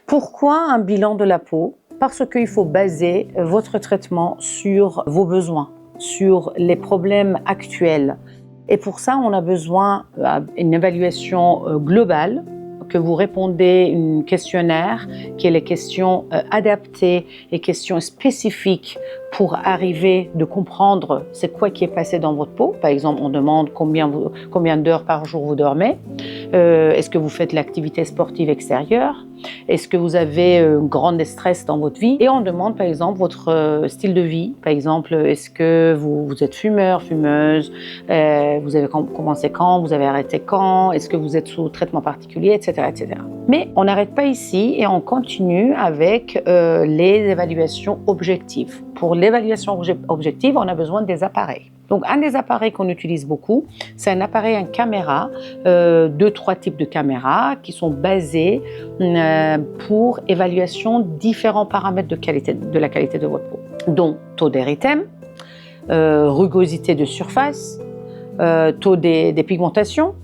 Pourquoi un bilan de la peau? Parce qu'il faut baser votre traitement sur vos besoins, sur les problèmes actuels. Et pour ça, on a besoin d'une évaluation globale, que vous répondez un questionnaire qui est les questions adaptées et questions spécifiques pour arriver de comprendre c'est quoi qui est passé dans votre peau. Par exemple, on demande combien d'heures par jour vous dormez, est-ce que vous faites l'activité sportive extérieure, est-ce que vous avez un grand stress dans votre vie, et on demande par exemple votre style de vie. Par exemple, est-ce que vous êtes fumeur, fumeuse, vous avez commencé quand, vous avez arrêté quand, est-ce que vous êtes sous traitement particulier, etc., etc. Mais on n'arrête pas ici et on continue avec les évaluations objectives. Pour l'évaluation objective, on a besoin des appareils. Donc, un des appareils qu'on utilise beaucoup, c'est un appareil en caméra, 2-3 types de caméras qui sont basés pour évaluation de différents paramètres de la qualité de votre peau, dont taux d'érythème, rugosité de surface, taux des pigmentations.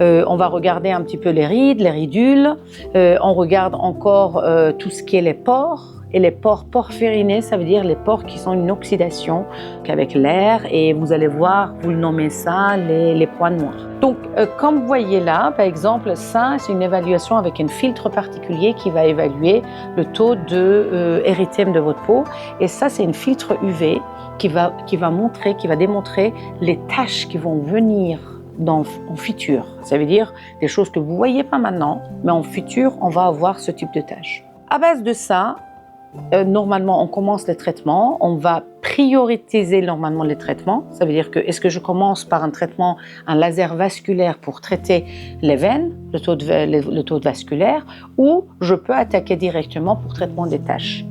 On va regarder un petit peu les rides, les ridules. On regarde encore tout ce qui est les pores. Et les pores porphyrinés, ça veut dire les pores qui sont une oxydation avec l'air. Et vous allez voir, vous le nommez ça, les points noirs. Donc, comme vous voyez là, par exemple, ça, c'est une évaluation avec un filtre particulier qui va évaluer le taux d'érythème de votre peau. Et ça, c'est un filtre UV qui va démontrer les taches qui vont venir en futur. Ça veut dire des choses que vous ne voyez pas maintenant, mais en futur, on va avoir ce type de tâches. À base de ça, normalement, on commence les traitements, on va prioriser normalement les traitements. Ça veut dire que est-ce que je commence par un traitement, un laser vasculaire pour traiter les veines, le taux de vasculaire, ou je peux attaquer directement pour traitement des taches.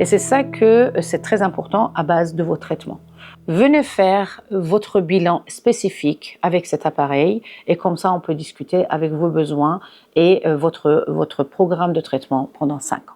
Et c'est ça que c'est très important à base de vos traitements. Venez faire votre bilan spécifique avec cet appareil et comme ça, on peut discuter avec vos besoins et votre programme de traitement pendant 5 ans.